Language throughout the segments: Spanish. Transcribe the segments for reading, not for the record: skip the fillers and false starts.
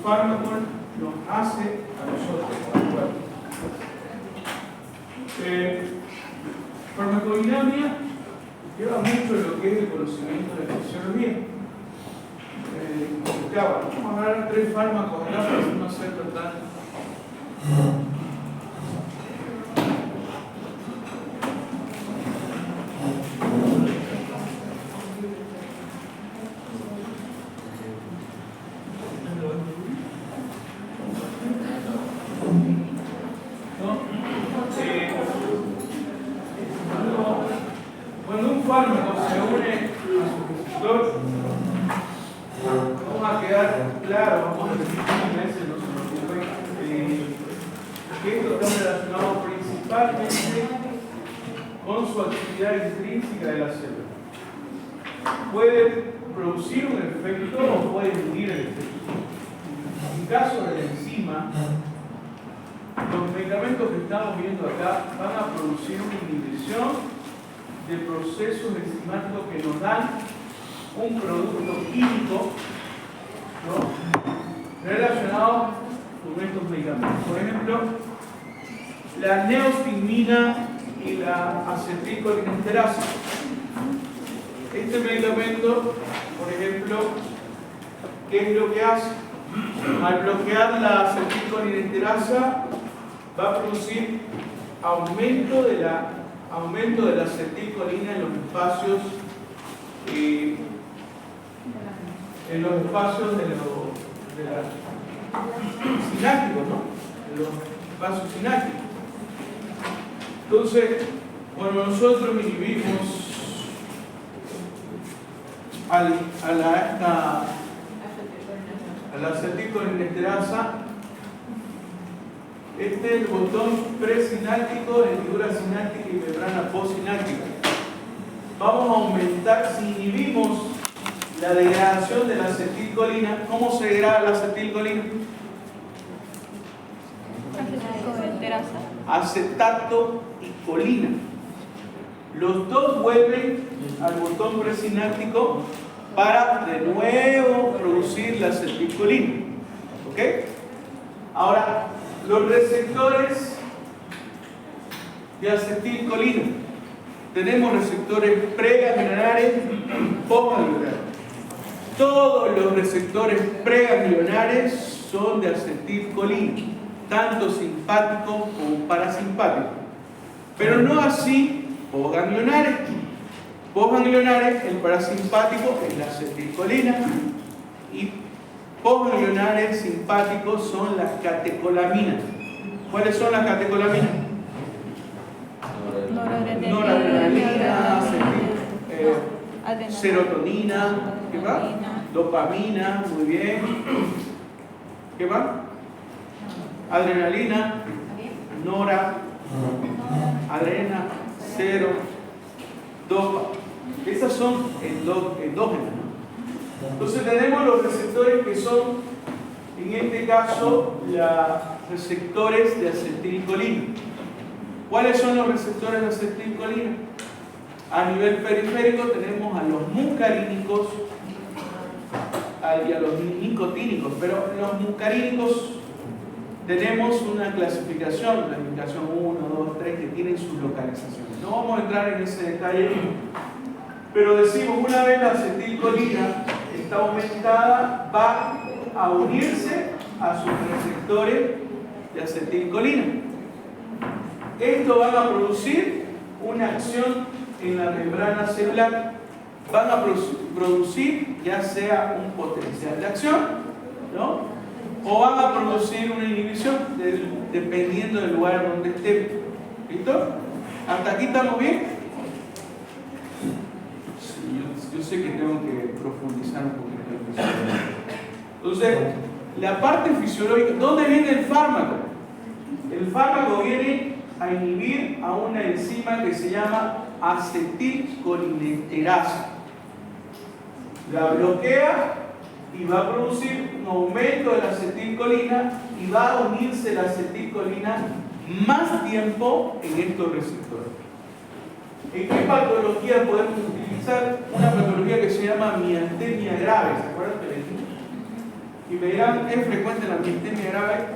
fármaco nos hace a nosotros. Farmacodinamia lleva mucho lo que es el conocimiento de la fisiología. Claro, vamos a dar 3 fármacos acá para no ser tan. Cuando un fármaco se une a su receptor, vamos a quedar claro, vamos a repetir muchas veces, no se preocupen, que esto está relacionado principalmente con su actividad intrínseca de la célula. Puede producir un efecto o puede inhibir el efecto. En caso de la enzima, los medicamentos que estamos viendo acá van a producir una inhibición de procesos enzimáticos que nos dan un producto químico, ¿no?, relacionado con estos medicamentos. Por ejemplo, la neostigmina y la acetilcolinesterasa. Este medicamento, por ejemplo, ¿qué es lo que hace? Al bloquear la acetilcolinesterasa, va a producir aumento de la acetilcolina en los espacios sinápticos, ¿no? En los espacios sinápticos. Entonces, cuando nosotros inhibimos a la acetilcolinesterasa, este es el botón presináptico, hendidura sináptica y membrana postsináptica. Vamos a aumentar, si inhibimos la degradación de la acetilcolina. ¿Cómo se degrada la acetilcolina? Acetato y colina. Los dos vuelven al botón presináptico para de nuevo producir la acetilcolina. ¿Ok? Ahora, los receptores de acetilcolina. Tenemos receptores preganglionares y postganglionares. Todos los receptores preganglionares son de acetilcolina, tanto simpático como parasimpático. Pero no así postganglionares. Postganglionares, el parasimpático es la acetilcolina y postganglionares simpáticos son las catecolaminas. ¿Cuáles son las catecolaminas? Noradrenalina, serotonina, ¿qué va? Dopamina, muy bien. ¿Qué va? Adrenalina, nora, adrena, cero, dopa. Esas son endógenas, ¿no? Entonces tenemos los receptores que son, en este caso, los receptores de acetilcolina. ¿Cuáles son los receptores de acetilcolina? A nivel periférico tenemos a los muscarínicos y a los nicotínicos, pero los muscarínicos tenemos una clasificación 1, 2, 3, que tienen sus localizaciones. No vamos a entrar en ese detalle, pero decimos, una vez la acetilcolina está aumentada, va a unirse a sus receptores de acetilcolina. Esto va a producir una acción en la membrana celular. Van a producir ya sea un potencial de acción, ¿no?, o van a producir una inhibición dependiendo del lugar donde estemos. ¿Listo? ¿Hasta aquí estamos bien? Sí, yo sé que tengo que profundizar un poquito en eso. Entonces, la parte fisiológica, ¿dónde viene el fármaco? El fármaco viene a inhibir a una enzima que se llama acetilcolinesterasa. La bloquea y va a producir un aumento de la acetilcolina y va a unirse la acetilcolina más tiempo en estos receptores. ¿En qué patología podemos utilizar? Una patología que se llama miastenia grave. ¿Se acuerdan que le dijimos? Y me dirán, ¿es frecuente la miastenia grave?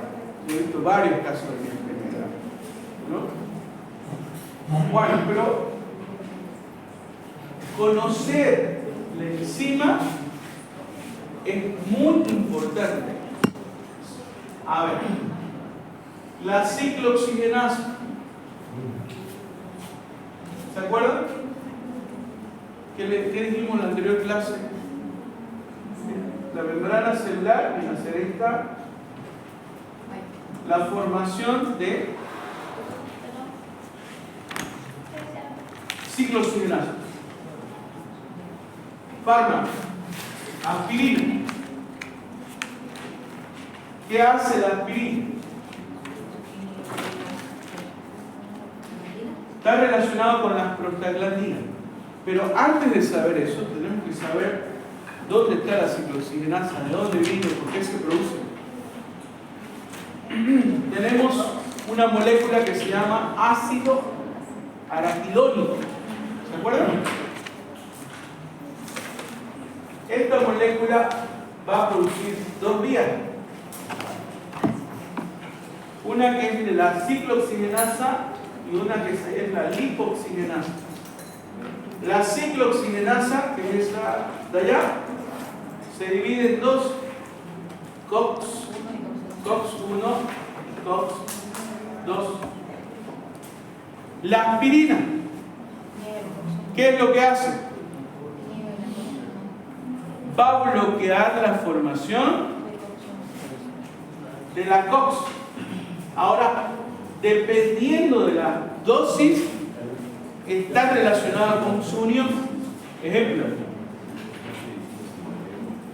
Yo he visto varios casos de miastenia grave, ¿no? Bueno, pero conocer la enzima es muy importante. A ver, la ciclooxigenasa, ¿se acuerdan? ¿Qué dijimos en la anterior clase? La membrana celular, en la cerita, la formación de ciclooxigenasa. Fármaco, aspirina. ¿Qué hace la aspirina? Está relacionado con las prostaglandinas. Pero antes de saber eso, tenemos que saber dónde está la ciclooxigenasa, de dónde viene, por qué se produce. Tenemos una molécula que se llama ácido araquidónico. ¿Se acuerdan? Esta molécula va a producir dos vías. Una que es de la ciclooxigenasa y una que es la lipoxigenasa. La ciclooxigenasa, que es esta de allá, se divide en dos: COX 1, COX 2. La aspirina, ¿qué es lo que hace? Va a bloquear la formación de la COX. Ahora, dependiendo de la dosis, está relacionada con su unión. Ejemplo,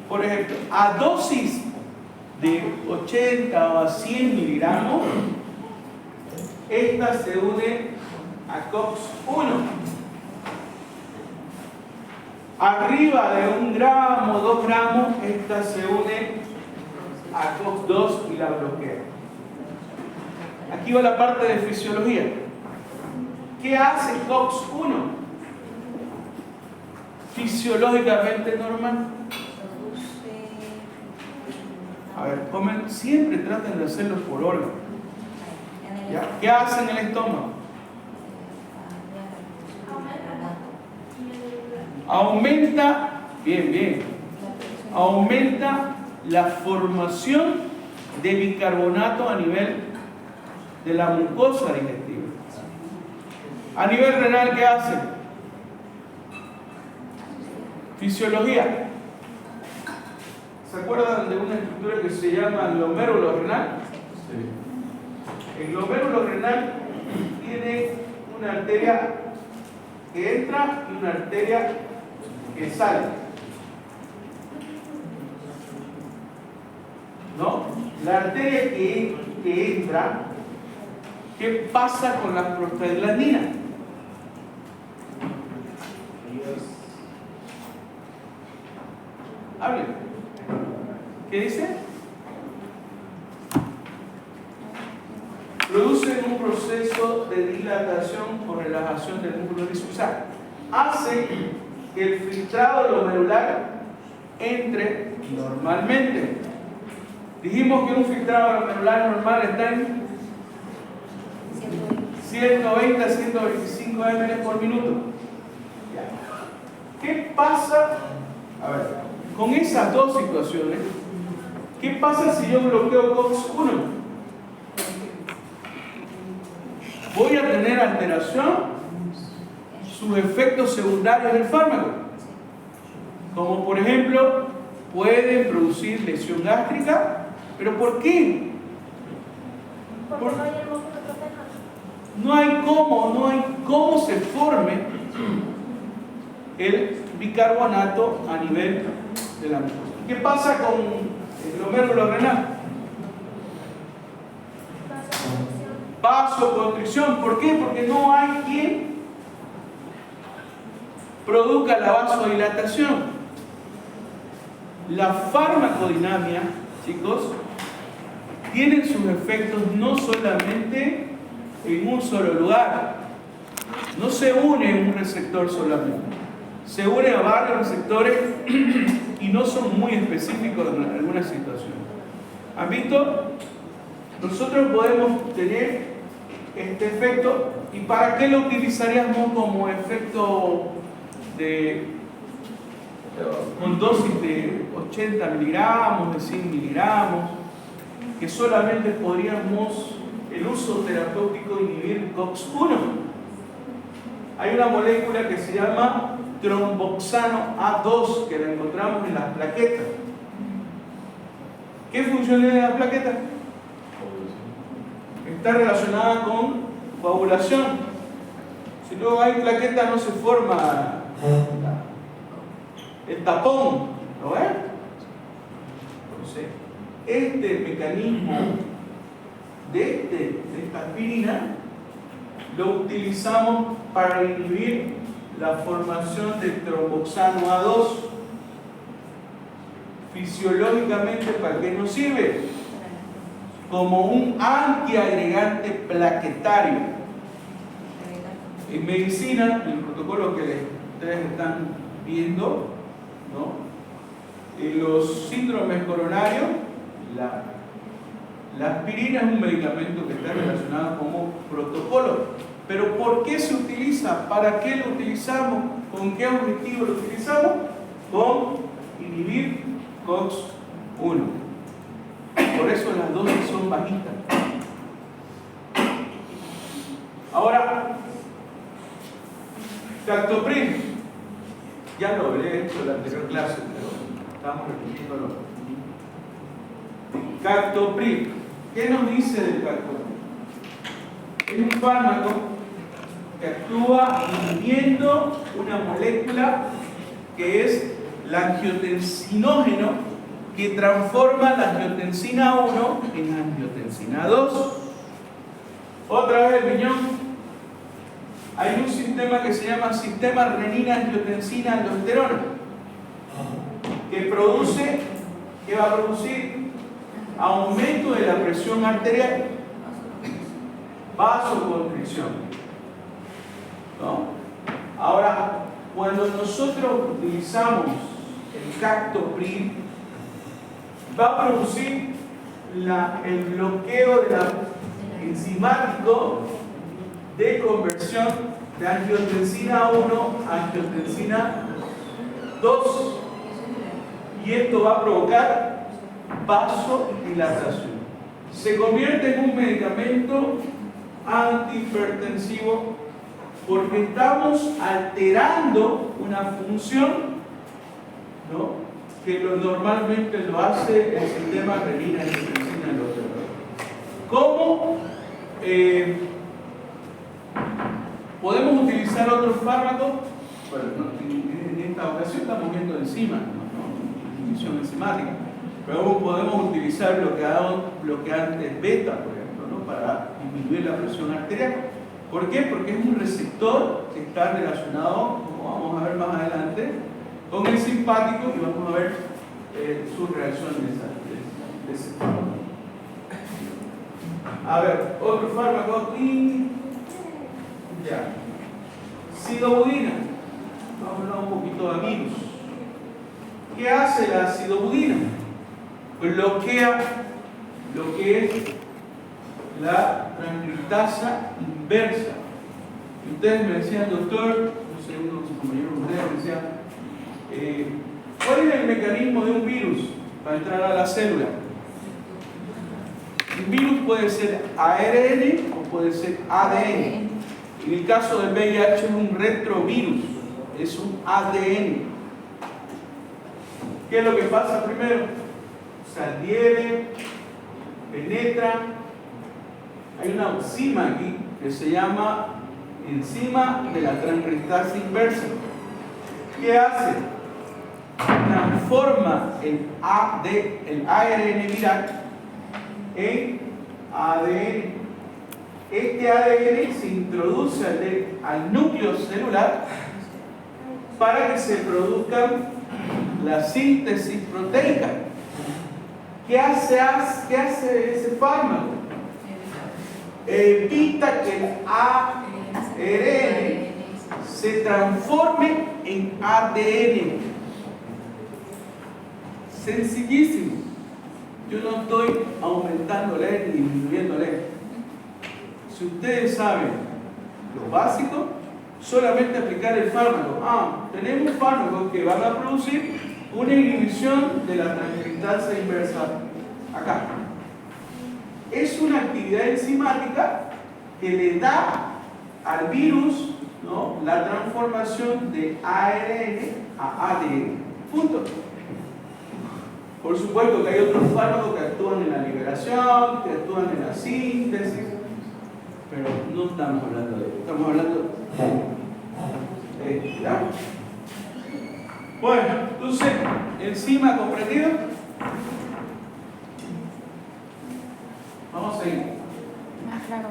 por ejemplo, a dosis de 80 o a 100 miligramos, esta se une a COX 1. Arriba de 1 gramo, 2 gramos, esta se une a COX 2 y la bloquea. Aquí va la parte de fisiología. ¿Qué hace COX 1? Fisiológicamente normal. A ver, siempre traten de hacerlo por orden. ¿Ya? ¿Qué hace en el estómago? Aumenta, bien, aumenta la formación de bicarbonato a nivel de la mucosa digestiva. A nivel renal, ¿qué hace? Fisiología. ¿Se acuerdan de una estructura que se llama glomérulo renal? Sí. El glomérulo renal tiene una arteria que entra y una arteria que sale. ¿No? La arteria que entra, ¿qué pasa con las prostaglandinas? Hable. ¿Qué dice? Producen un proceso de dilatación o relajación del músculo liso. O sea, hace que el filtrado glomerular entre normalmente. Dijimos que un filtrado glomerular normal está en 120 a 125 ml por minuto. ¿Qué pasa? A ver, con esas dos situaciones, ¿qué pasa si yo bloqueo COX 1? Voy a tener alteración, sus efectos secundarios del fármaco, como por ejemplo, pueden producir lesión gástrica. ¿Pero por qué? Porque no hay el músculo que proteja. No hay cómo se forme el bicarbonato a nivel de la mucosa. ¿Qué pasa con el glomérulo renal? Vasoconstricción. ¿Por qué? Porque no hay quien produzca la vasodilatación. La farmacodinámica, chicos, tienen sus efectos no solamente en un solo lugar. No se une en un receptor solamente, se une a varios receptores y no son muy específicos en algunas situaciones. ¿Han visto? Nosotros podemos tener este efecto, ¿y para qué lo utilizaríamos como efecto con dosis de 80 miligramos, de 100 miligramos, que solamente podríamos el uso terapéutico inhibir COX-1? Hay una molécula que se llama tromboxano A2 que la encontramos en las plaquetas. ¿Qué función tiene la plaqueta? Está relacionada con coagulación. Si no hay plaqueta no se forma el tapón, ¿lo ven? Entonces, este mecanismo de esta aspirina lo utilizamos para inhibir la formación del tromboxano A2. Fisiológicamente, ¿para qué nos sirve? Como un antiagregante plaquetario. En medicina, en el protocolo que ustedes están viendo, ¿no? En los síndromes coronarios, la aspirina es un medicamento que está relacionado como protocolo. Pero ¿por qué se utiliza? ¿Para qué lo utilizamos? ¿Con qué objetivo lo utilizamos? Con inhibir COX-1. Por eso las dosis son bajitas. Ahora, captopril. Ya lo hablé esto en la anterior clase, pero estamos repitiéndolo. Captopril. ¿Qué nos dice del captopril? Es un fármaco que actúa inhibiendo una molécula que es el angiotensinógeno, que transforma la angiotensina 1 en angiotensina 2. Otra vez el piñón. Hay un sistema que se llama sistema renina-angiotensina-aldosterona, que produce, que va a producir aumento de la presión arterial, vasoconstricción, ¿no? Ahora, cuando nosotros utilizamos el captopril, va a producir el bloqueo enzimático de conversión de angiotensina 1 a angiotensina 2, y esto va a provocar vasodilatación. Se convierte en un medicamento antihipertensivo porque estamos alterando una función, ¿no?, que normalmente lo hace el sistema renina-angiotensina-aldosterona. ¿Cómo podemos utilizar otros fármacos? Bueno, en esta ocasión estamos viendo enzimas, ¿no? Inhibición enzimática. Pero podemos utilizar bloqueantes beta, por ejemplo, ¿no?, para disminuir la presión arterial. ¿Por qué? Porque es un receptor que está relacionado, como vamos a ver más adelante, con el simpático, y vamos a ver su reacción de ese fármaco. A ver, otro fármaco aquí. Ya. Sidobudina. Vamos a hablar un poquito de virus. ¿Qué hace la sidobudina? Bloquea lo que es la transcriptasa inversa. Y ustedes me decían, doctor, no sé, uno de sus compañeros de ustedes me decía, ¿cuál es el mecanismo de un virus para entrar a la célula? Un virus puede ser ARN o puede ser ADN. En el caso del VIH es un retrovirus, es un ADN. ¿Qué es lo que pasa primero? Se adhiere, penetra. Hay una enzima aquí que se llama enzima de la transcriptasa inversa. ¿Qué hace? Transforma el ARN viral en ADN. Este ADN se introduce al núcleo celular para que se produzca la síntesis proteica. ¿Qué hace ese fármaco? Evita que el ARN se transforme en ADN. Sencillísimo. Yo no estoy aumentándole ni disminuyéndole. Si ustedes saben lo básico, solamente aplicar el fármaco. Tenemos fármacos que van a producir una inhibición de la transcriptasa inversa acá. Es una actividad enzimática que le da al virus, ¿no?, la transformación de ARN a ADN. Punto. Por supuesto que hay otros fármacos que actúan en la liberación, que actúan en la síntesis, pero no estamos hablando de eso. Estamos hablando de esto, ¿ya? Bueno, entonces, enzima comprendido. Vamos a seguir. Más claro.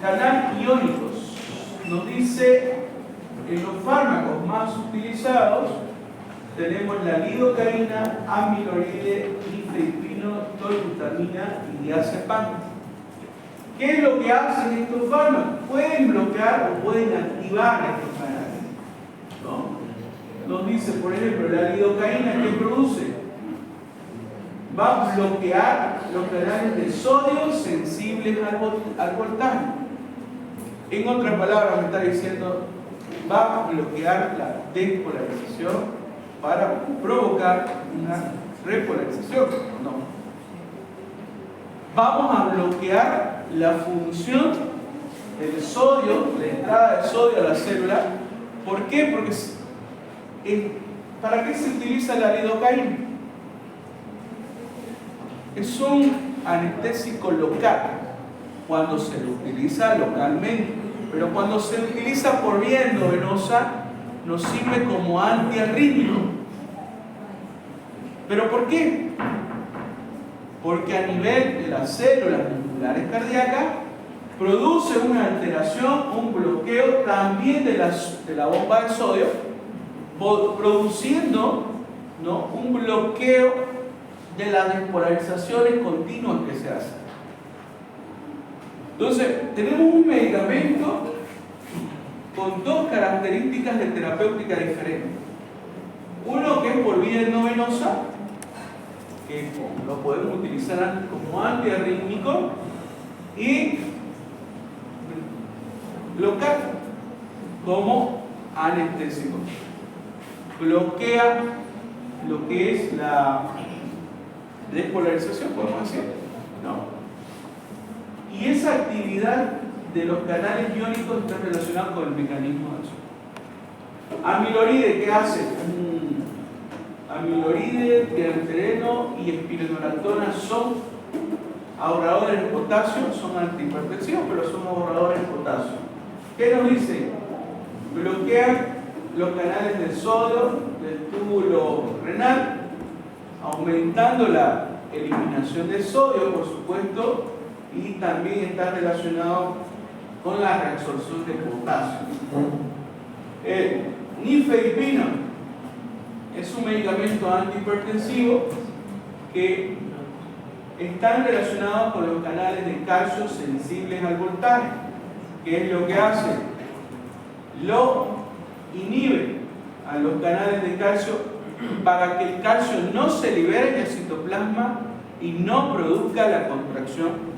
Canal iónicos. Nos dice, en los fármacos más utilizados tenemos la lidocaína, amiloride, nifedipino, tolbutamina y diazepam. ¿Qué es lo que hacen estos fármacos? Pueden bloquear o pueden activar estos canales, ¿no? Nos dice, por ejemplo, la lidocaína, ¿qué produce? Va a bloquear los canales de sodio sensibles al voltaje. En otras palabras, me está diciendo, va a bloquear la despolarización para provocar una repolarización. No. Vamos a bloquear la función del sodio, la entrada de sodio a la célula. ¿Por qué? Porque ¿para qué se utiliza la lidocaína? Es un anestésico local cuando se lo utiliza localmente, pero cuando se utiliza por vía endovenosa nos sirve como antiarrítmico. ¿Pero por qué? Porque a nivel de las células musculares cardíacas produce una alteración, un bloqueo también de la bomba de sodio, produciendo, ¿no?, un bloqueo de las despolarizaciones continuas que se hacen. Entonces, tenemos un medicamento con dos características de terapéutica diferentes. Uno que es por vía endovenosa, que lo podemos utilizar como antiarrítmico, y local como anestésico. Bloquea lo que es la despolarización, podemos decir, ¿no? Y esa actividad de los canales iónicos está relacionada con el mecanismo de eso. Amiloride, ¿qué hace? Amiloride, pirantereno y espironolactona son ahorradores de potasio, son antihipertensivos, pero son ahorradores de potasio. ¿Qué nos dice? Bloquean los canales del sodio, del túbulo renal, aumentando la eliminación de sodio, por supuesto, y también está relacionado con la reabsorción de potasio. Nifedipino es un medicamento antihipertensivo que están relacionados con los canales de calcio sensibles al voltaje. ¿Qué es lo que hace? Lo inhibe a los canales de calcio para que el calcio no se libere del citoplasma y no produzca la contracción.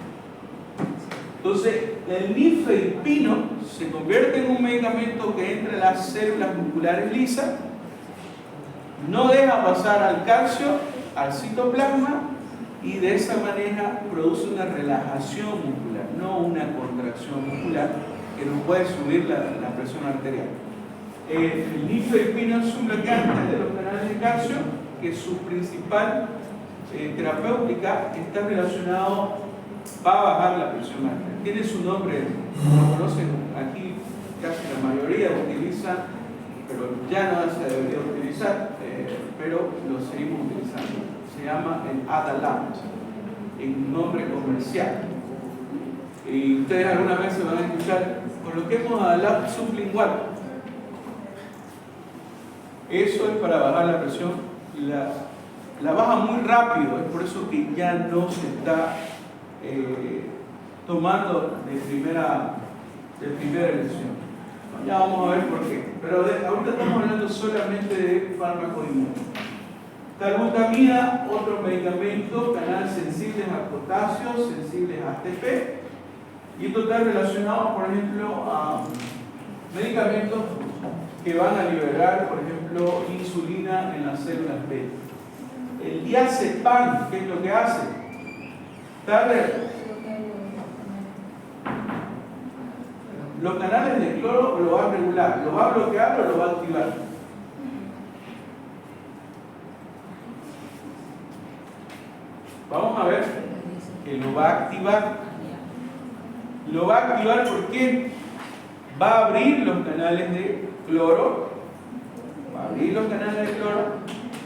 Entonces, el nifedipino se convierte en un medicamento que entra en las células musculares lisas, no deja pasar al calcio, al citoplasma, y de esa manera produce una relajación muscular, no una contracción muscular que nos puede subir la presión arterial. El nifedipino es un bloqueante de los canales de calcio, que su principal terapéutica está relacionado, va a bajar la presión arterial. Tiene su nombre, lo conocen aquí, casi la mayoría utiliza, pero ya no se debería utilizar, pero lo seguimos utilizando. Se llama el Adalat, en nombre comercial. Y ustedes alguna vez se van a escuchar, coloquemos Adalat sublingual. Eso es para bajar la presión, la baja muy rápido, es por eso que ya no se está tomando de primera elección. Ya vamos a ver por qué. Pero ahorita estamos hablando solamente de fármacos inmunes. Carbutamina, otro medicamento, canales sensibles a potasio, sensibles a ATP. Y esto está relacionado, por ejemplo, a medicamentos que van a liberar, por ejemplo, insulina en las células B. El diazepam, ¿qué es lo que hace? Los canales de cloro lo va a regular, lo va a bloquear o lo va a activar. Vamos a ver que lo va a activar. Lo va a activar porque va a abrir los canales de cloro. Va a abrir los canales de cloro.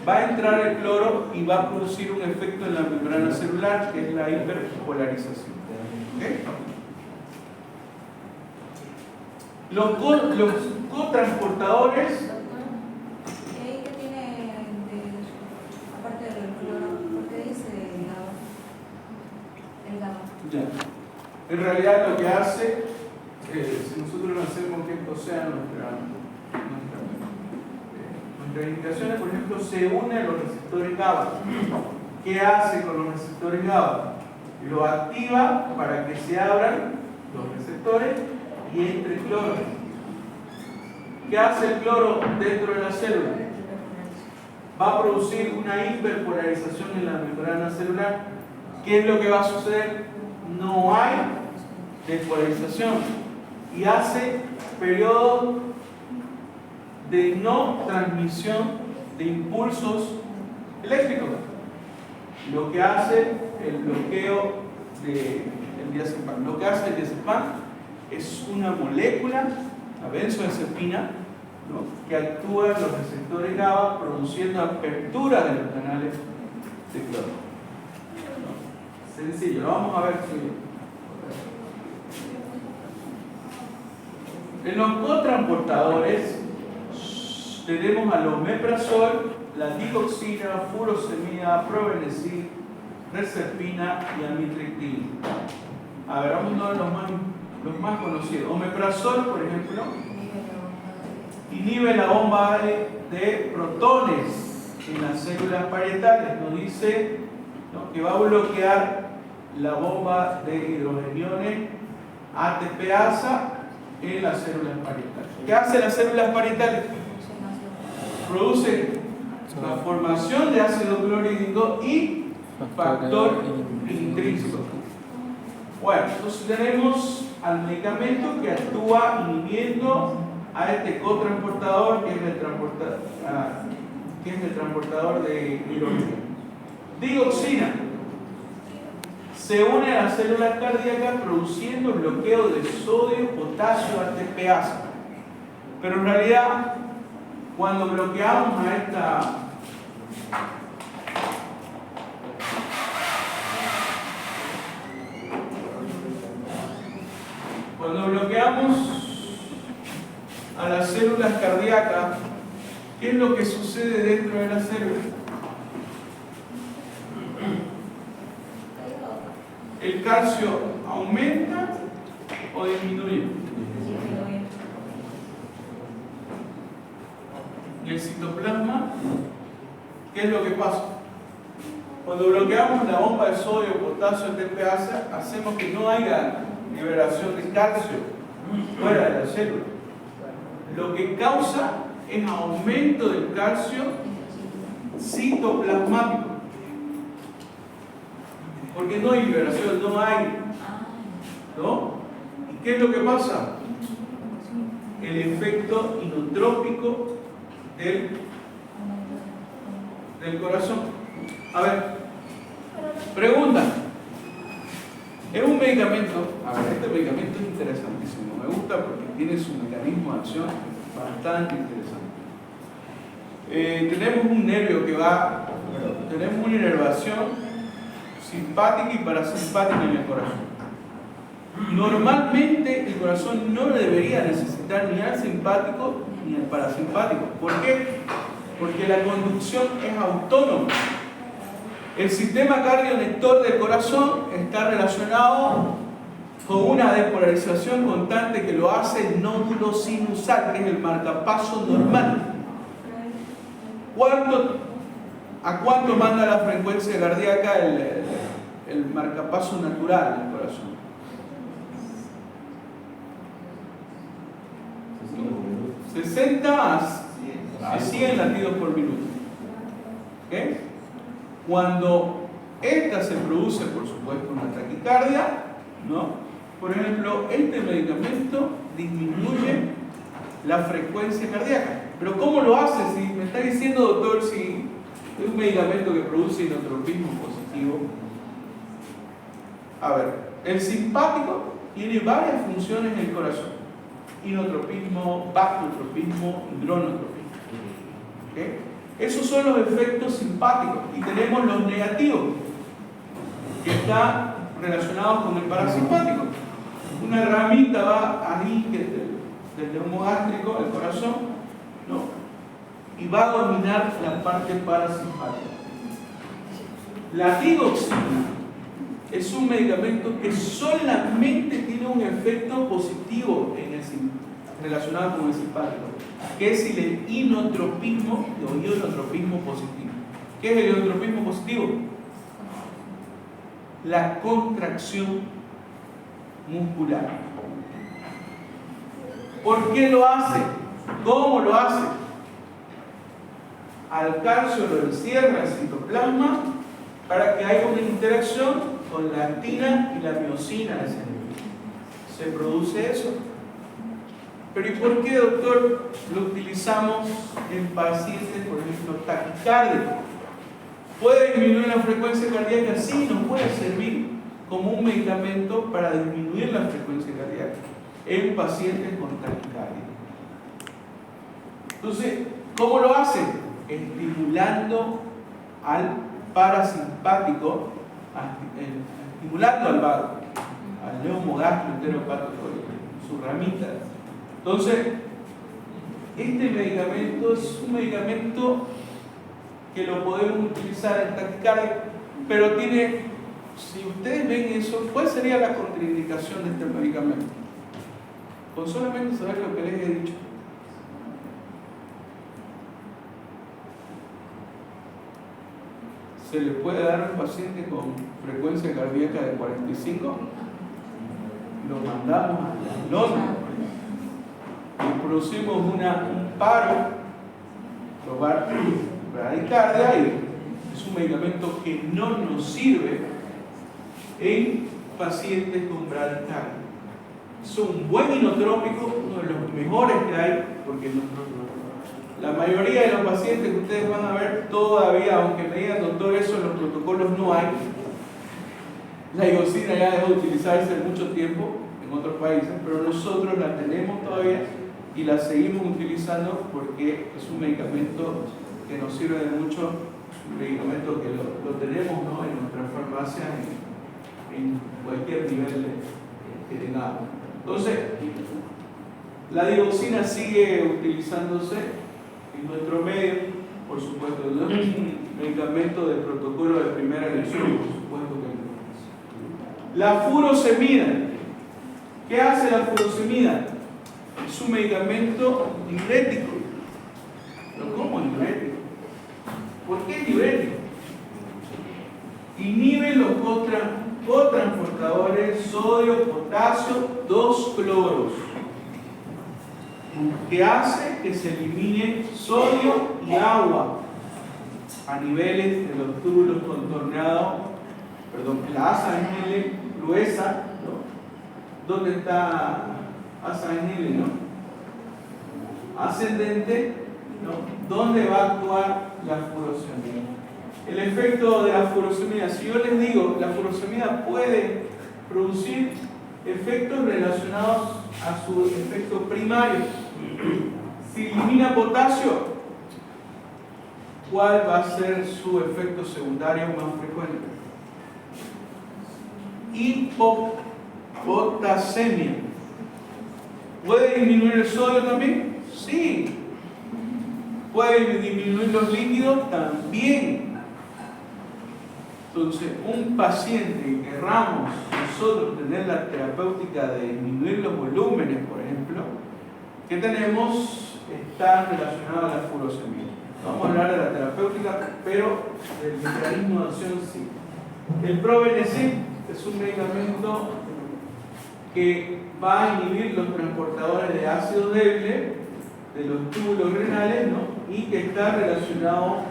Va a entrar el cloro y va a producir un efecto en la membrana celular que es la hiperpolarización. ¿Okay? Los cotransportadores. ¿Qué tiene aparte del cloro? ¿Por qué dice el GABA? Ya. En realidad lo que hace, si nosotros no hacemos que esto sea nuestras indicaciones, por ejemplo, se une a los receptores GABA. ¿Qué hace con los receptores GABA? Lo activa para que se abran los receptores y entre cloro. ¿Qué hace el cloro dentro de la célula? Va a producir una hiperpolarización en la membrana celular. ¿Qué es lo que va a suceder? No hay despolarización y hace periodo de no transmisión de impulsos eléctricos. Lo que hace el bloqueo del diazepam. Lo que hace el diazepam es una molécula, la benzodiazepina, ¿no?, que actúa en los receptores GABA produciendo apertura de los canales de cloro. Sencillo, lo vamos a ver. En los cotransportadores tenemos al omeprazol, la digoxina, furosemida, probenecid, reserpina y amitriptilina. A ver, vamos a ver los más conocidos. Omeprazol, por ejemplo, inhibe la bomba de protones en las células parietales. Nos dice, ¿no?, que va a bloquear la bomba de hidrogeniones ATPasa en las células parietales. ¿Qué hacen las células parietales? Producen la formación de ácido clorhídrico y factor intrínseco. Bueno, entonces tenemos al medicamento que actúa inhibiendo a este cotransportador que es el transportador de hidrógeno. Digoxina se une a las células cardíacas produciendo bloqueo de sodio, potasio, ATPasa. Pero en realidad, cuando bloqueamos a esta a las células cardíacas, ¿qué es lo que sucede dentro de la célula? ¿El calcio aumenta o disminuye? ¿Y el citoplasma? ¿Qué es lo que pasa? Cuando bloqueamos la bomba de sodio, potasio, ATPasa, hacemos que no haya liberación de calcio fuera de la célula. Lo que causa es aumento del calcio citoplasmático. Porque no hay liberación, no hay. ¿No? ¿Y qué es lo que pasa? El efecto inotrópico del corazón. A ver, pregunta. Es un medicamento, a ver, este medicamento es interesantísimo, me gusta porque tiene su mecanismo de acción bastante interesante. Tenemos un nervio que tenemos una inervación simpática y parasimpática en el corazón. Normalmente el corazón no debería necesitar ni al simpático ni al parasimpático. ¿Por qué? Porque la conducción es autónoma. El sistema cardionector del corazón está relacionado con una despolarización constante que lo hace el nódulo sinusal, que es el marcapaso normal. ¿A cuánto manda la frecuencia cardíaca el marcapaso natural del corazón? 60 a 100 latidos por minuto. ¿Okay? Cuando esta se produce, por supuesto, una taquicardia, ¿no? Por ejemplo, este medicamento disminuye la frecuencia cardíaca. Pero ¿cómo lo hace? Si me está diciendo, doctor, si es un medicamento que produce inotropismo positivo. A ver, el simpático tiene varias funciones en el corazón. Inotropismo, vasotropismo y dronotropismo. ¿Okay? Esos son los efectos simpáticos. Y tenemos los negativos, que están relacionados con el parasimpático. Una ramita va ahí, que es del neumo gástrico, el corazón, ¿no? Y va a dominar la parte parasimpática. La digoxina es un medicamento que solamente tiene un efecto positivo relacionado con el simpático, que es el inotropismo o ionotropismo positivo. ¿Qué es el ionotropismo positivo? La contracción muscular. ¿Por qué lo hace? ¿Cómo lo hace? Al calcio lo encierra el citoplasma para que haya una interacción con la actina y la miosina de ese nivel. Se produce eso. Pero ¿y por qué, doctor, lo utilizamos en pacientes, por ejemplo, taquicardia? ¿Puede disminuir la frecuencia cardíaca? Sí, nos puede servir como un medicamento para disminuir la frecuencia cardíaca en pacientes con taquicardia. Entonces, ¿cómo lo hace? Estimulando al parasimpático, estimulando al vago, al neumogástrico enteropático, su ramita. Entonces, este medicamento es un medicamento que lo podemos utilizar en taquicardia, pero tiene, si ustedes ven eso, ¿cuál sería la contraindicación de este medicamento? Con solamente saber lo que les he dicho. Se le puede dar a un paciente con frecuencia cardíaca de 45, lo mandamos a Londres y producimos un paro, probar bradicardia, y es un medicamento que no nos sirve en pacientes con bradicardia. Es un buen inotrópico, uno de los mejores que hay, porque la mayoría de los pacientes que ustedes van a ver todavía, aunque me digan, doctor, eso en los protocolos no hay. La digoxina ya dejó de utilizarse hace mucho tiempo en otros países, pero nosotros la tenemos todavía y la seguimos utilizando porque es un medicamento que nos sirve de mucho, un medicamento que lo tenemos, ¿no?, en nuestras farmacias en cualquier nivel que tengamos. Entonces, la digoxina sigue utilizándose en nuestro medio, por supuesto, no es un medicamento de protocolo de primera elección, por supuesto que no. La furosemida. ¿Qué hace la furosemida? Es un medicamento diurético. ¿Pero cómo diurético? ¿Por qué diurético? Inhibe los cotransportadores sodio, potasio, 2-cloros, que hace que se elimine sodio y agua a niveles de los túbulos contorneados, la asa Snellen gruesa, ¿no? ¿Dónde está asa Snellen, no? Ascendente, ¿no? ¿Dónde va a actuar la furosemida? El efecto de la furosemida, si yo les digo, la furosemida puede producir efectos relacionados a su efecto primario. Si elimina potasio, ¿cuál va a ser su efecto secundario más frecuente? Hipopotasemia. ¿Puede disminuir el sodio también? Sí. ¿Puede disminuir los líquidos? También. Entonces, un paciente que querramos nosotros tener la terapéutica de disminuir los volúmenes, por ejemplo, que tenemos, está relacionado a la furosemida. Vamos a hablar de la terapéutica, pero del mecanismo de acción sí. El ProBNC es un medicamento que va a inhibir los transportadores de ácido débil de los túbulos renales, ¿no? Y que está relacionado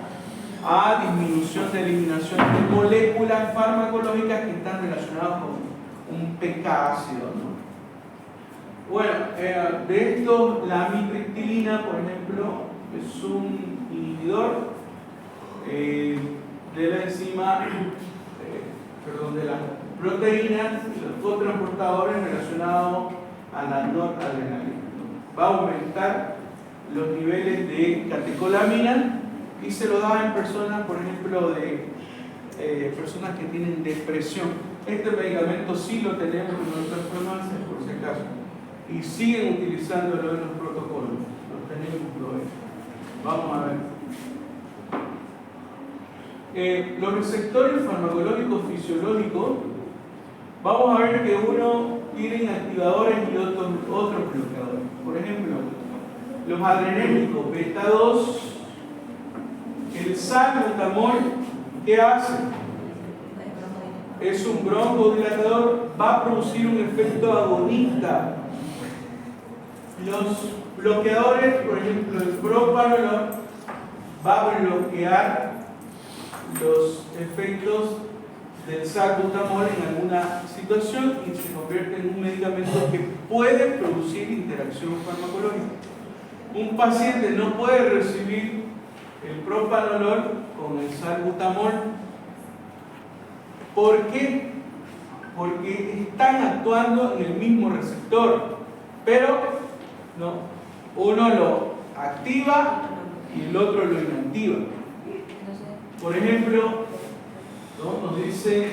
a disminución de eliminación de moléculas farmacológicas que están relacionadas con un pK ácido, ¿no? Bueno, de esto la amitriptilina, por ejemplo, es un inhibidor de la enzima, de las proteínas y los cotransportadores relacionados a la noradrenalina. Va a aumentar los niveles de catecolamina y se lo da en personas, por ejemplo, de personas que tienen depresión. Este medicamento sí lo tenemos en nuestras farmacias, por si acaso, y siguen utilizándolo en los protocolos. Lo tenemos todavía. Vamos a ver. Los receptores farmacológicos fisiológicos, vamos a ver que uno tiene activadores y otros bloqueadores. Por ejemplo, los adrenérgicos beta 2, el salbutamol, ¿qué hace? Es un broncodilatador, va a producir un efecto agonista. Los bloqueadores, por ejemplo, el propranolol, va a bloquear los efectos del salbutamol en alguna situación y se convierte en un medicamento que puede producir interacción farmacológica. Un paciente no puede recibir el propranolol con el salbutamol. ¿Por qué? Porque están actuando en el mismo receptor, pero no, uno lo activa y el otro lo inactiva. Por ejemplo, ¿no? Nos dice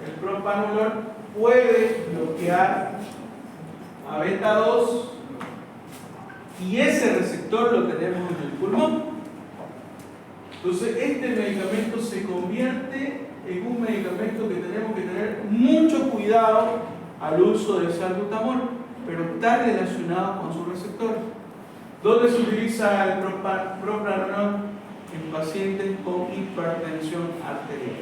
el propranolol puede bloquear a beta 2 y ese receptor lo tenemos en el pulmón. Entonces este medicamento se convierte en un medicamento que tenemos que tener mucho cuidado al uso del salbutamol, pero está relacionado con su receptor. ¿Dónde se utiliza el propranolol? En pacientes con hipertensión arterial.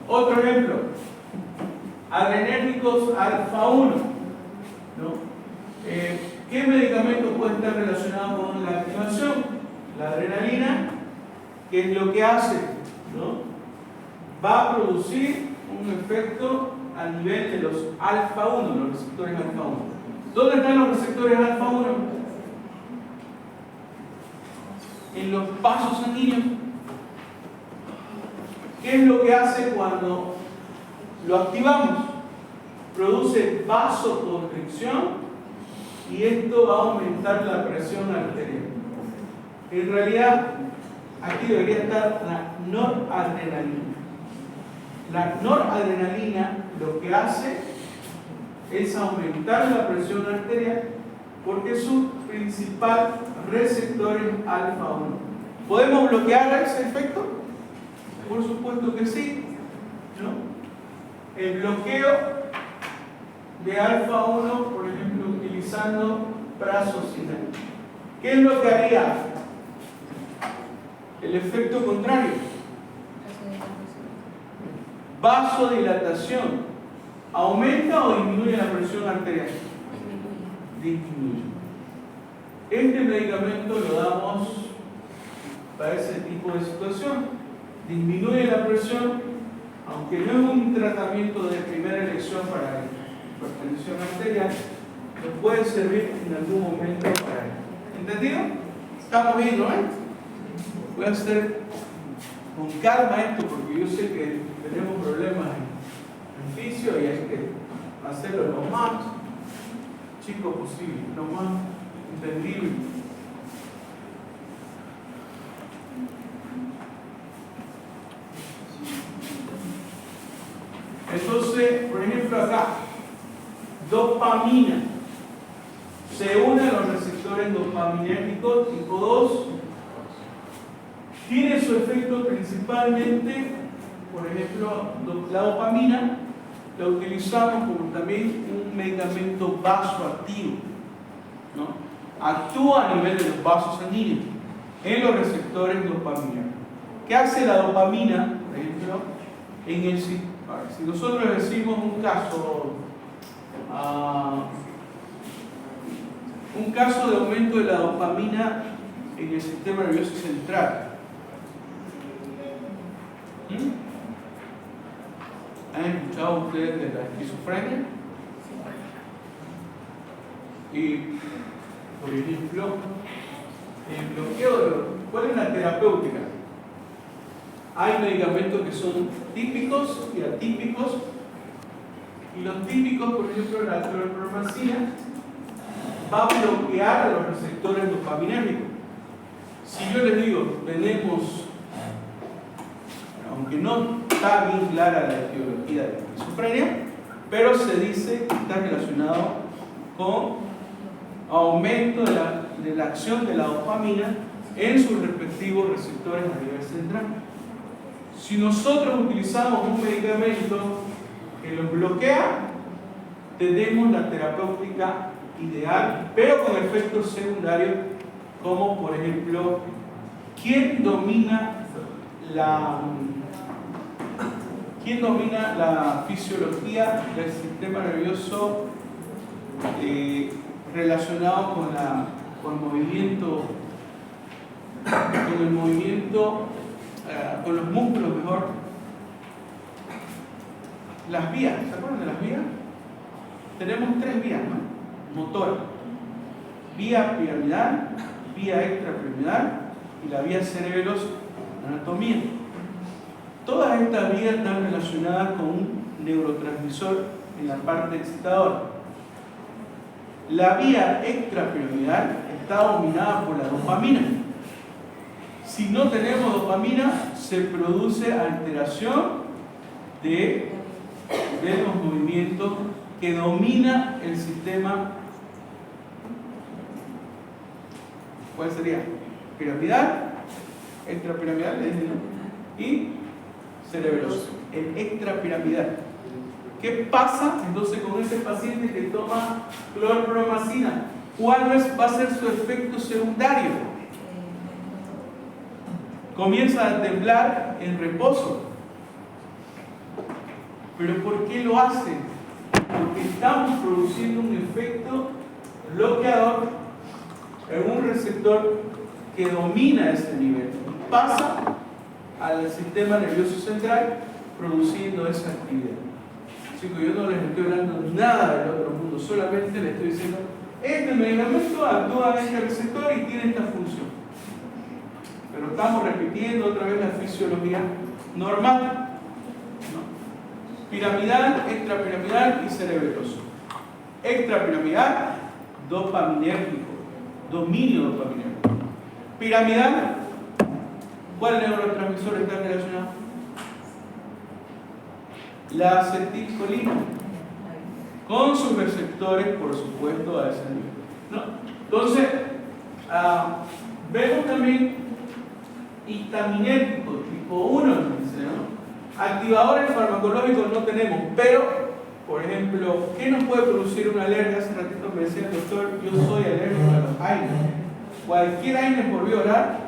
¿No? Otro ejemplo, adrenérgicos alfa 1, ¿no? ¿Qué medicamento puede estar relacionado con la activación? La adrenalina, ¿qué es lo que hace? ¿No? Va a producir un efecto a nivel de los alfa 1, los receptores alfa 1. ¿Dónde están los receptores alfa 1? En los vasos sanguíneos. ¿Qué es lo que hace cuando lo activamos? Produce vasoconstricción y esto va a aumentar la presión arterial. En realidad, aquí debería estar la noradrenalina. La noradrenalina lo que hace es aumentar la presión arterial porque su principal receptor es alfa 1. ¿Podemos bloquear ese efecto? Por supuesto que sí, ¿no? El bloqueo de alfa 1, por ejemplo, utilizando prazosinal. ¿Qué es lo que haría? El efecto contrario. Vasodilatación. ¿Aumenta o disminuye la presión arterial? Disminuye. Este medicamento lo damos para ese tipo de situación. Disminuye la presión, aunque no es un tratamiento de primera elección para hipertensión arterial, nos puede servir en algún momento para ello. ¿Entendido? Estamos bien, ¿no? Voy a hacer con calma esto porque yo sé que tenemos problemas en fisio y hay que hacerlo lo más chico posible, lo más entendible. Entonces, por ejemplo acá, dopamina. Se unen los receptores dopaminérgicos tipo 2 Tiene su efecto principalmente, por ejemplo, la dopamina la utilizamos como también un medicamento vasoactivo, ¿no? Actúa a nivel de los vasos sanguíneos en los receptores dopaminérgicos. ¿Qué hace la dopamina, por ejemplo, en el si nosotros decimos un caso de aumento de la dopamina en el sistema nervioso central? ¿Han escuchado ustedes de la esquizofrenia? Y, por ejemplo, el bloqueo, ¿cuál es la terapéutica? Hay medicamentos que son típicos y atípicos, y los típicos, por ejemplo, la clorpromazina, va a bloquear a los receptores dopaminérgicos. Si yo les digo, tenemos, aunque no está bien clara la etiología de la esquizofrenia, pero se dice que está relacionado con aumento de la acción de la dopamina en sus respectivos receptores a nivel central. Si nosotros utilizamos un medicamento que los bloquea, tenemos la terapéutica ideal, pero con efectos secundarios, como por ejemplo, ¿quién domina la fisiología del sistema nervioso relacionado con con los músculos mejor? Las vías, ¿se acuerdan de las vías? Tenemos 3 vías, ¿no? Motora: vía piramidal, vía extrapiramidal y la vía cerebelosa, anatomía. Todas estas vías están relacionadas con un neurotransmisor en la parte excitadora. La vía extrapiramidal está dominada por la dopamina. Si no tenemos dopamina, se produce alteración de los movimientos que domina el sistema. ¿Cuál sería? Piramidal, extrapiramidal, y cerebeloso. El extrapiramidal. ¿Qué pasa entonces con ese paciente que toma clorpromazina? ¿Cuál va a ser su efecto secundario? Comienza a temblar en reposo. ¿Pero por qué lo hace? Porque estamos produciendo un efecto bloqueador en un receptor que domina ese nivel. Pasa al sistema nervioso central produciendo esa actividad. Chicos, yo no les estoy hablando nada del otro mundo, solamente les estoy diciendo, este medicamento actúa en este receptor y tiene esta función. Pero estamos repitiendo otra vez la fisiología normal, ¿no? Piramidal, extrapiramidal y cerebeloso. Extrapiramidal, dopaminérgico, dominio dopaminérgico. Piramidal, ¿cuál neurotransmisor está relacionado? La acetilcolina, con sus receptores, por supuesto, a ese nivel, ¿no? Entonces, vemos también histaminérgico tipo 1, ¿no? Activadores farmacológicos no tenemos, pero, por ejemplo, ¿qué nos puede producir una alergia? Hace ratito me decía el doctor, yo soy alérgico a los AINES. Cualquier AINES por vía oral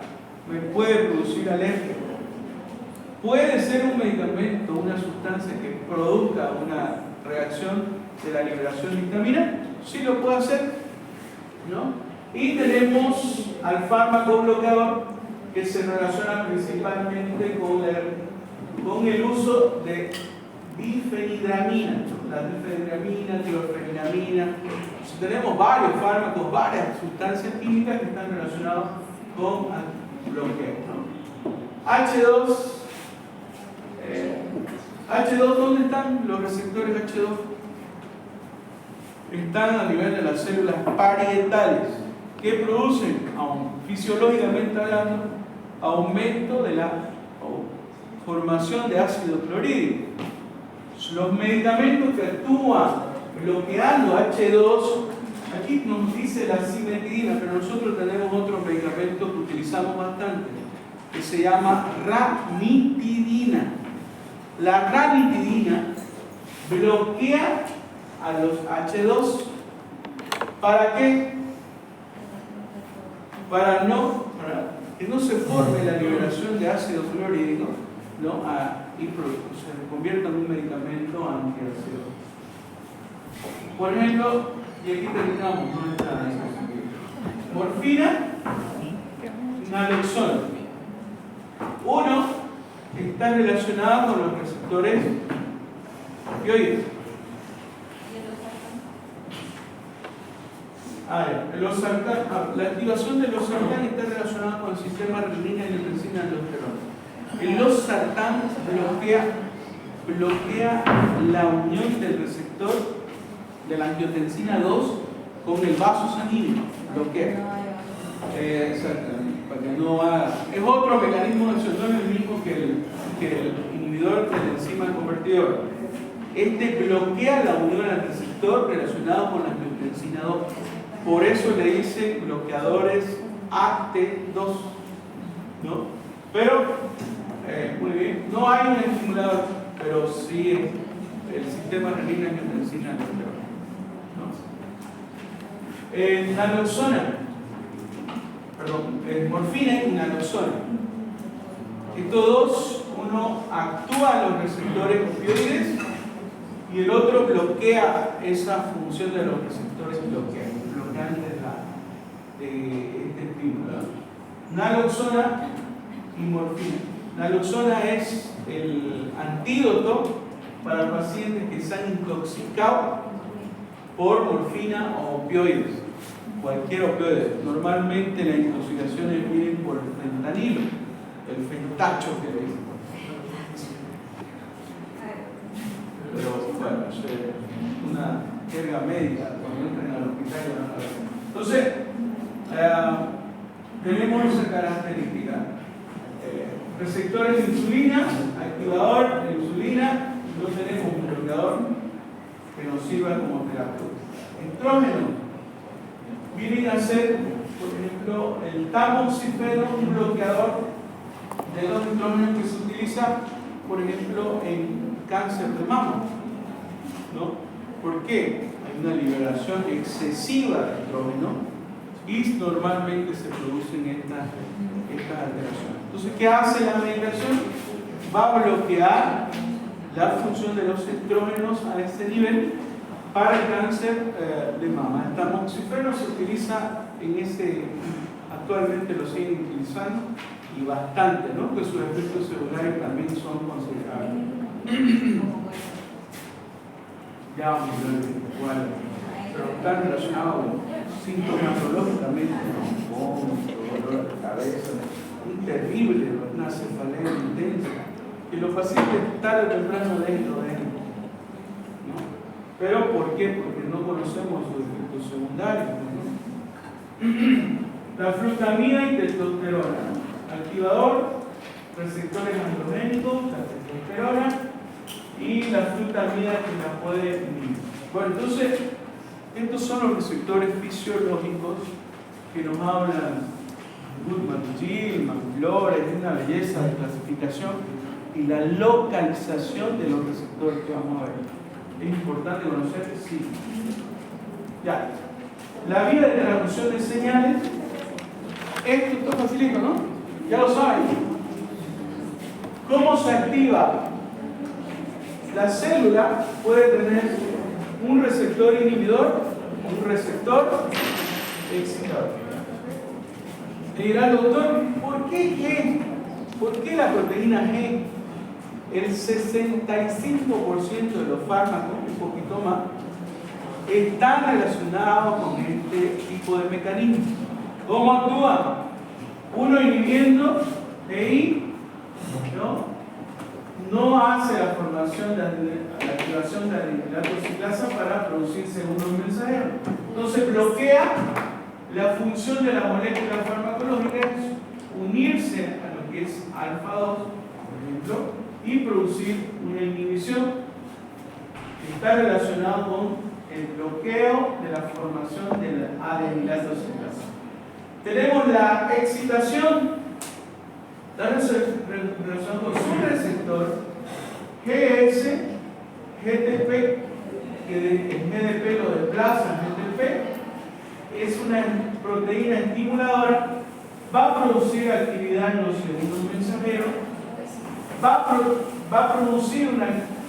me puede producir alergia. ¿Puede ser un medicamento, una sustancia que produzca una reacción de la liberación de histamina? Sí lo puede hacer, ¿no? Y tenemos al fármaco bloqueador que se relaciona principalmente con el uso de difenhidramina, ¿no? La difenhidramina, clorfenidramina. Entonces, tenemos varios fármacos, varias sustancias químicas que están relacionadas con el bloqueo, ¿no? H2, ¿dónde están los receptores H2? Están a nivel de las células parietales, que producen, fisiológicamente hablando, aumento de la formación de ácido clorhídrico. Los medicamentos que actúan bloqueando H2, aquí nos dice la cimetidina, pero nosotros tenemos otros medicamentos que utilizamos bastante, que se llama ranitidina. La ranitidina bloquea a los H2. ¿Para qué? Para que no se forme la liberación de ácido fluorídrico, ¿no? Y se convierta en un medicamento antiácido. Por ejemplo, y aquí terminamos, ¿no? Esta morfina, naloxona. Uno está relacionado con los receptores opioides. La activación de los sartán está relacionada con el sistema renina, angiotensina y aldosterona. El losartán bloquea la unión del receptor de la angiotensina 2 con el vaso sanguíneo. Bloquea. Para que no haga. Es otro mecanismo de acción, no es el mismo que el inhibidor de la enzima convertidora. Este bloquea la unión al receptor relacionado con la angiotensina 2. Por eso le dicen bloqueadores AT2, ¿no? Pero, muy bien, no hay un estimulador, pero sí el sistema renina, angiotensina, ¿no? Naloxona, morfina y naloxona. Estos dos, uno actúa en los receptores opioides y el otro bloquea esa función de los receptores bloqueantes de este estímulo. Naloxona y morfina. Naloxona es el antídoto para pacientes que se han intoxicado por morfina o opioides. Cualquier opioide. Normalmente las intoxicaciones vienen por el fentanilo, el fentacho que le dicen. Pero bueno, es una jerga médica cuando entran al hospital. Entonces, tenemos esa característica. Receptores de insulina, activador de insulina, no tenemos un bloqueador que nos sirva como terapeuta. Estrógenos vienen a ser, por ejemplo, el tamoxifeno, un bloqueador de los estrógenos que se utiliza, por ejemplo, en cáncer de mama, ¿no? ¿Por qué? Hay una liberación excesiva de estrógeno y normalmente se producen estas alteraciones. Entonces, ¿qué hace la medicación? Va a bloquear la función de los estrógenos a este nivel para el cáncer de mama. El tamoxifeno se utiliza actualmente lo siguen utilizando y bastante, ¿no? Que sus efectos secundarios también son considerables. Ya vamos a ver igual, pero están relacionados con sintomatológicamente, con dolor de cabeza, un terrible, una cefalea intensa, que los pacientes tarde o temprano lo den. ¿No? Pero ¿por qué? Porque no conocemos sus efectos secundarios, ¿no? La flutamina y testosterona, activador, receptores androgénicos, la testosterona y la flutamina que la puede inhibir. Bueno, entonces, estos son los receptores fisiológicos que nos hablan Goodman, Flores, es una belleza de clasificación y la localización de los receptores que vamos a ver. ¿Es importante conocer? Sí. Ya. La vía de transducción de señales, esto está facilito, ¿no? Ya lo saben. ¿Cómo se activa? La célula puede tener un receptor inhibidor, un receptor excitador. Me dirá el doctor, ¿por qué G? ¿Por qué la proteína G? El 65% de los fármacos, un poquito más, están relacionados con este tipo de mecanismo. ¿Cómo actúa? Uno inhibiendo EI, no hace la formación de la activación de la ciclasa para producir segundos mensajeros. Entonces bloquea la función de la molécula farmacológica, unirse a lo que es alfa-2, por ejemplo, y producir una inhibición que está relacionada con el bloqueo de la formación del adenilato ciclasa. Tenemos la excitación está relacionado con su receptor GS, GTP, que el GDP lo desplaza GTP, es una proteína estimuladora, va a producir actividad en los segundos mensajeros, va a producir una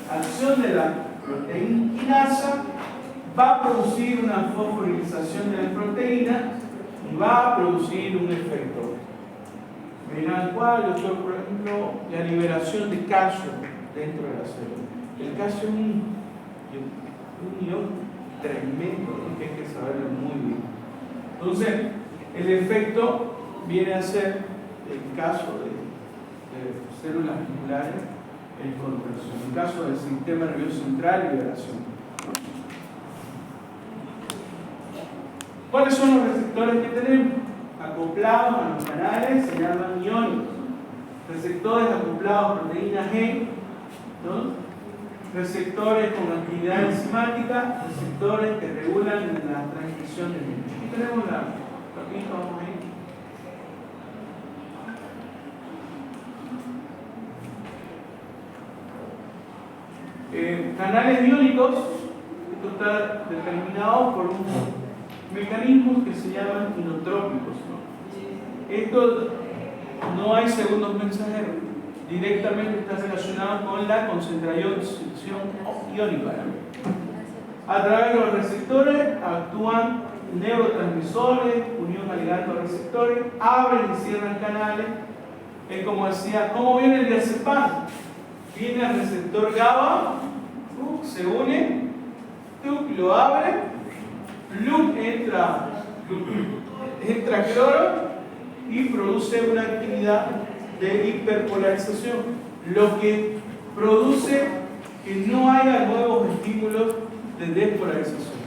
acción de la proteína quinasa, va a producir una fosforilización de la proteína y va a producir un efecto. Verán cuál, doctor, por ejemplo, la liberación de calcio dentro de la célula. El calcio es un ion tremendo, ¿no? Que hay que saberlo muy bien. Entonces, el efecto viene a ser, el caso de células musculares, en contracción. En el caso del sistema nervioso central, liberación. ¿Cuáles son los receptores que tenemos? Acoplados a los canales se llaman iónicos. Receptores acoplados a proteína G, ¿no? Receptores con actividad enzimática, receptores que regulan la transcripción de genes. Aquí tenemos la capita, vamos a ir. Canales iónicos, esto está determinado por un mecanismo que se llaman inotrópicos, ¿no? Esto no hay segundos mensajeros, directamente está relacionado con la concentración iónica. A través de los receptores actúan neurotransmisores, unión a ligando receptores, abren y cierran canales. Es como decía, ¿cómo viene el diazepam? Viene al receptor GABA, se une, lo abre, entra cloro y produce una actividad de hiperpolarización, lo que produce que no haya nuevos estímulos de despolarización.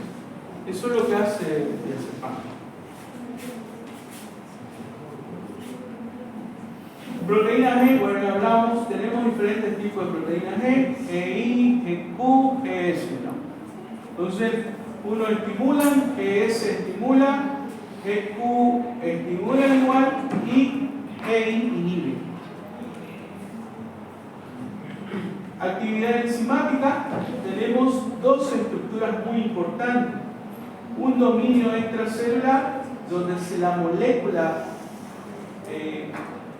Eso es lo que hace el diazepam. Proteína G, bueno, ya hablamos, tenemos diferentes tipos de proteína G, GI, GQ, GS, ¿no? Entonces, uno estimula, GS estimula, GQ estimula igual y GI inhibe. Actividad enzimática, tenemos dos estructuras muy importantes. Un dominio extracelular, donde la molécula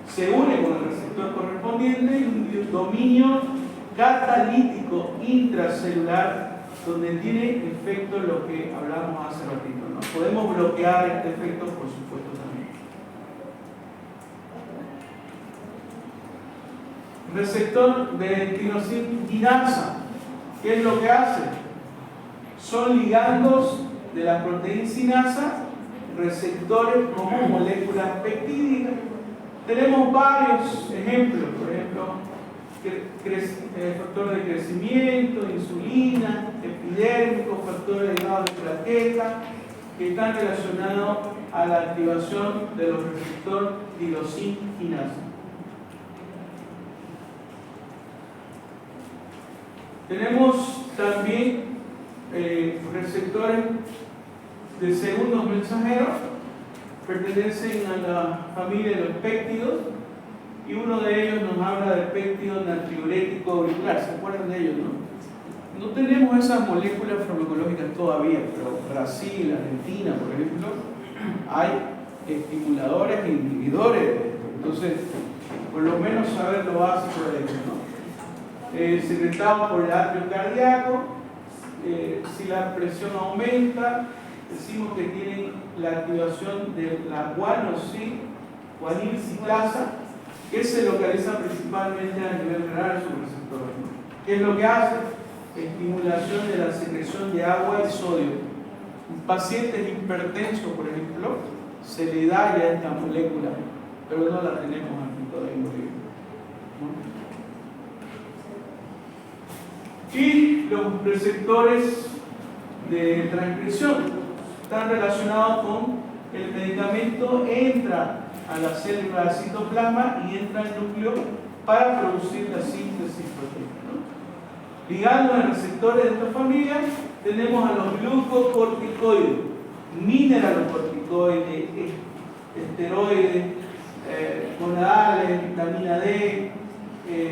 se une con el receptor correspondiente, y un dominio catalítico intracelular, donde tiene efecto lo que hablamos hace ratito, ¿no? Podemos bloquear este efecto, por supuesto, también. Receptor de tyrosina quinasa, ¿qué es lo que hace? Son ligandos de la proteína sinasa, receptores como moléculas peptídicas. Tenemos varios ejemplos, por ejemplo, factor de crecimiento, insulina, epidérmico, factores derivados de plaqueta, que están relacionados a la activación de los receptores tirosina quinasa. Tenemos también receptores de segundos mensajeros, pertenecen a la familia de los péptidos, y uno de ellos nos habla del péptido natriurético auricular. ¿Se acuerdan de ellos, no? No tenemos esas moléculas farmacológicas todavía, pero Brasil, Argentina, por ejemplo, hay estimuladores e inhibidores de esto. Entonces, por lo menos saber lo básico de esto, ¿no? Secretado por el atrio cardíaco, si la presión aumenta, decimos que tienen la activación de la guanil ciclasa, que se localiza principalmente a nivel renal en sus receptores. ¿Qué es lo que hace? Estimulación de la secreción de agua y sodio. Un paciente hipertenso, por ejemplo, se le da ya esta molécula, pero no la tenemos aquí todavía en Bolivia. Y los receptores de transcripción están relacionados con el medicamento, entra a la célula del citoplasma y entra al núcleo para producir la síntesis proteica, ¿no? Ligando a receptores de esta familia, tenemos a los glucocorticoides, mineralocorticoides, esteroides, flavonoidales, vitamina D,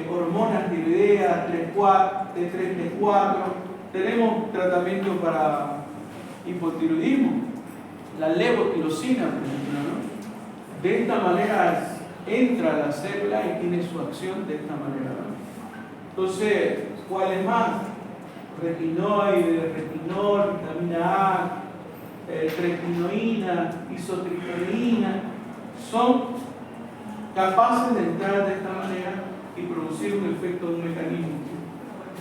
hormonas tiroideas, T3, T4. Tenemos tratamiento para hipotiroidismo, la levotirosina, por ejemplo, ¿no? De esta manera entra a la célula y tiene su acción de esta manera, ¿no? Entonces, ¿cuáles más? Retinoides, retinol, vitamina A, tretinoína, isotriptonina, son capaces de entrar de esta manera y producir un efecto de un mecanismo.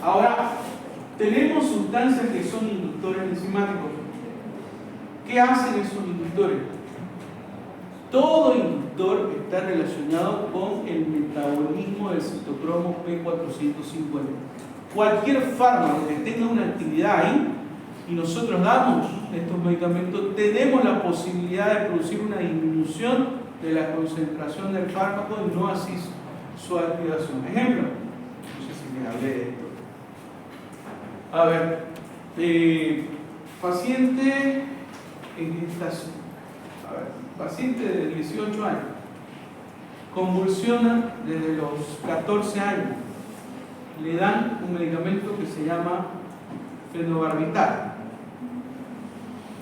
Ahora, tenemos sustancias que son inductores enzimáticos. ¿Qué hacen esos inductores? Todo inductor está relacionado con el metabolismo del citocromo P450. Cualquier fármaco que tenga una actividad ahí, y nosotros damos estos medicamentos, tenemos la posibilidad de producir una disminución de la concentración del fármaco y no así su activación. Ejemplo, no sé si me hablé de esto. A ver, paciente en gestación. A ver, paciente de 18 años, convulsiona desde los 14 años. Le dan un medicamento que se llama fenobarbital.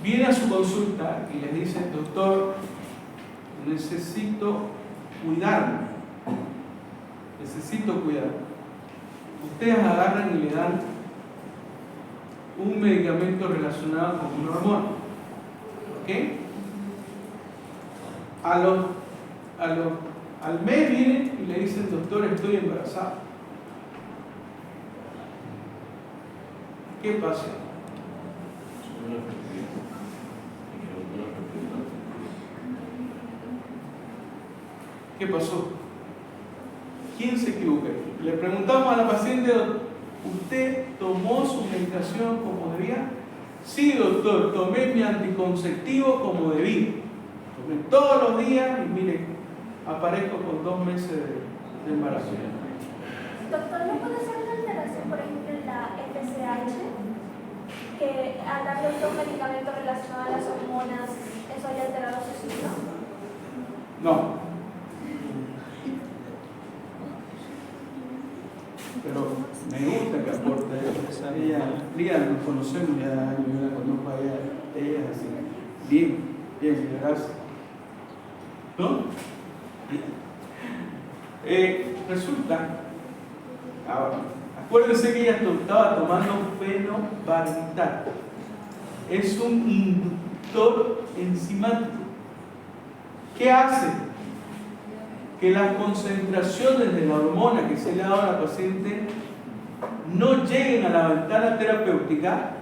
Viene a su consulta y le dice: doctor, necesito cuidarme. Necesito cuidar. Ustedes agarran y le dan un medicamento relacionado con una hormona. ¿Ok? Al mes vienen y le dicen: doctor, estoy embarazada. ¿Qué pasa? ¿Qué pasó? ¿Quién se equivoca? Le preguntamos a la paciente: ¿usted tomó su medicación como debía? Sí, doctor, tomé mi anticonceptivo como debía. Tomé todos los días y mire, aparezco con 2 meses de embarazo. Doctor, ¿no puede ser una alteración, por ejemplo, en la FSH? Que al darle otro medicamento relacionado a las hormonas, ¿eso haya alterado su ciclo? No. Pero me gusta que aporte ella nos conocemos ya, yo la conozco a ella es así. Bien, gracias. ¿No? Resulta, ahora, acuérdense que ella estaba tomando fenobarbital. Es un inductor enzimático. ¿Qué hace? Que las concentraciones de la hormona que se le ha dado a la paciente no lleguen a la ventana terapéutica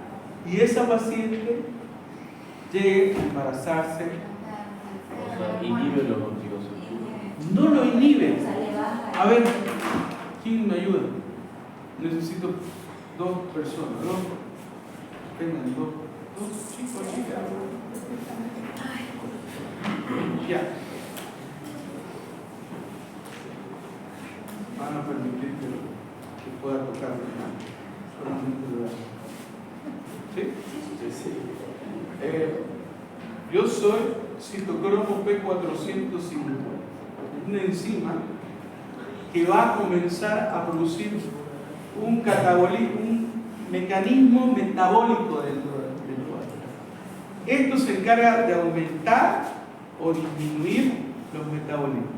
y esa paciente llegue a embarazarse. Inhibe los anticonceptivos. No lo inhibe. A ver, ¿quién me ayuda? Necesito 2 personas, 2. Tengan 2 chicos, chicas. Ya. Van a permitir que pueda tocar solamente el brazo. ¿Sí? Sí. Yo soy citocromo P450, una enzima que va a comenzar a producir un mecanismo metabólico dentro del cuerpo. Esto se encarga de aumentar o disminuir los metabolismos.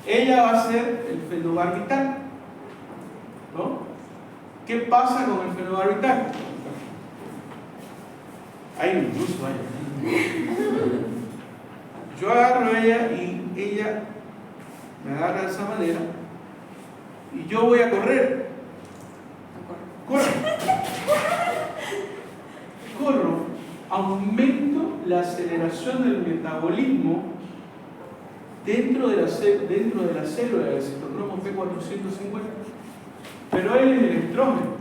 Ella va a ser el fenobarbital, ¿no? ¿Qué pasa con el fenobarbital? Hay incluso yo agarro a ella y ella me agarra de esa manera y yo voy a correr. Corro, aumento la aceleración del metabolismo dentro de la célula del citocromo P450, pero él es el estrógeno.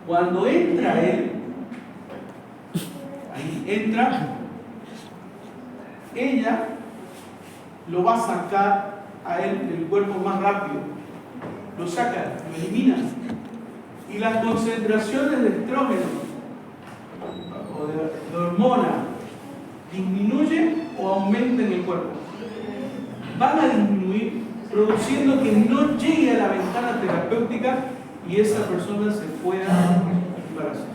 Cuando entra él, ahí entra, ella lo va a sacar a él del cuerpo más rápido, lo saca, lo elimina, y las concentraciones de estrógeno o de hormona disminuyen o aumentan en el cuerpo. van a disminuir, produciendo que no llegue a la ventana terapéutica y esa persona se pueda embarazar.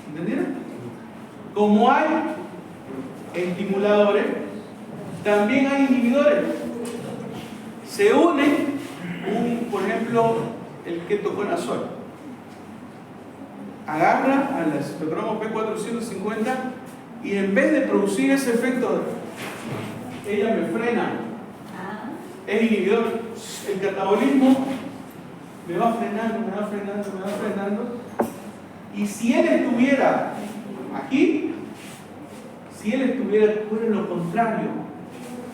¿Entendieron? Como hay estimuladores, también hay inhibidores. Se une por ejemplo, el ketoconazol. Agarra al citocromo P450 y en vez de producir ese efecto, ella me frena. Es inhibidor. El catabolismo me va frenando. Y si él estuviera aquí, fuera lo contrario,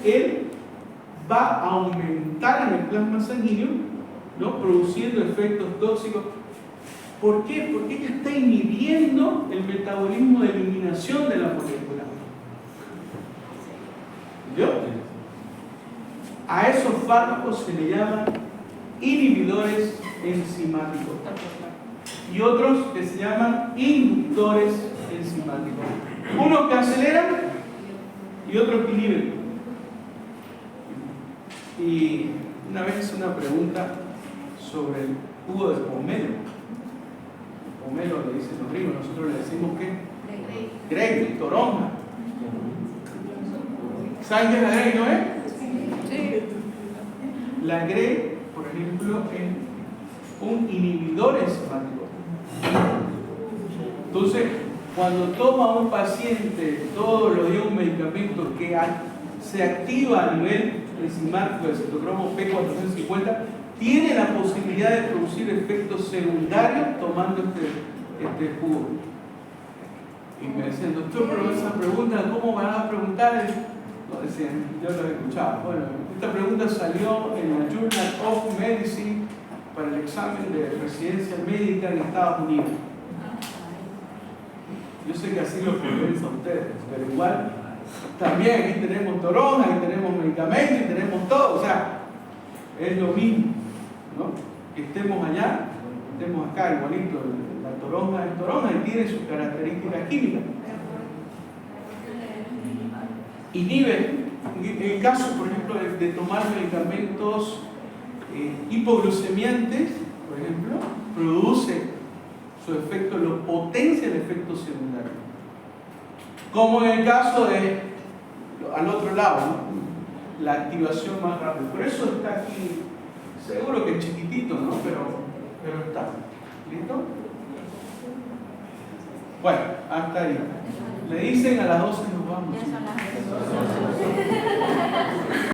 él va a aumentar en el plasma sanguíneo, ¿no? Produciendo efectos tóxicos. ¿Por qué? Porque ella está inhibiendo el metabolismo de eliminación de la molécula. ¿Yo? A esos fármacos se le llaman inhibidores enzimáticos y otros que se llaman inductores enzimáticos. Unos que aceleran y otros que inhiben. Y una vez hice una pregunta sobre el jugo de pomelo. Pomelo le dicen los gringos, nosotros le decimos ¿qué? Grey, toronja. ¿Saben qué es la Grey, no es? Sí. La Grey, por ejemplo, es un inhibidor enzimático. Entonces, cuando toma un paciente todos los días un medicamento que se activa a nivel enzimático del citocromo P450, tiene la posibilidad de producir efectos secundarios tomando este jugo. Y me decían, doctor, pero esa pregunta, ¿cómo me vas a preguntar? No, decían, yo lo he escuchado. Bueno, esta pregunta salió en la Journal of Medicine para el examen de residencia médica en Estados Unidos. Yo sé que así lo piensan ustedes, pero igual también aquí tenemos toronja, aquí tenemos medicamentos, y tenemos todo, o sea, es lo mismo, ¿no? Que estemos allá, estemos acá, igualito. La toronja es toronja y tiene sus características químicas. Inhibe, en el caso, por ejemplo, de tomar medicamentos hipoglucemiantes, por ejemplo, produce su efecto, lo potencia el efecto secundario. Como en el caso de, al otro lado, ¿no? La activación más rápida. Por eso está aquí, seguro que es chiquitito, ¿no? Pero está. ¿Listo? Bueno, hasta ahí. Le dicen a las 12 nos vamos. Ya son las 12.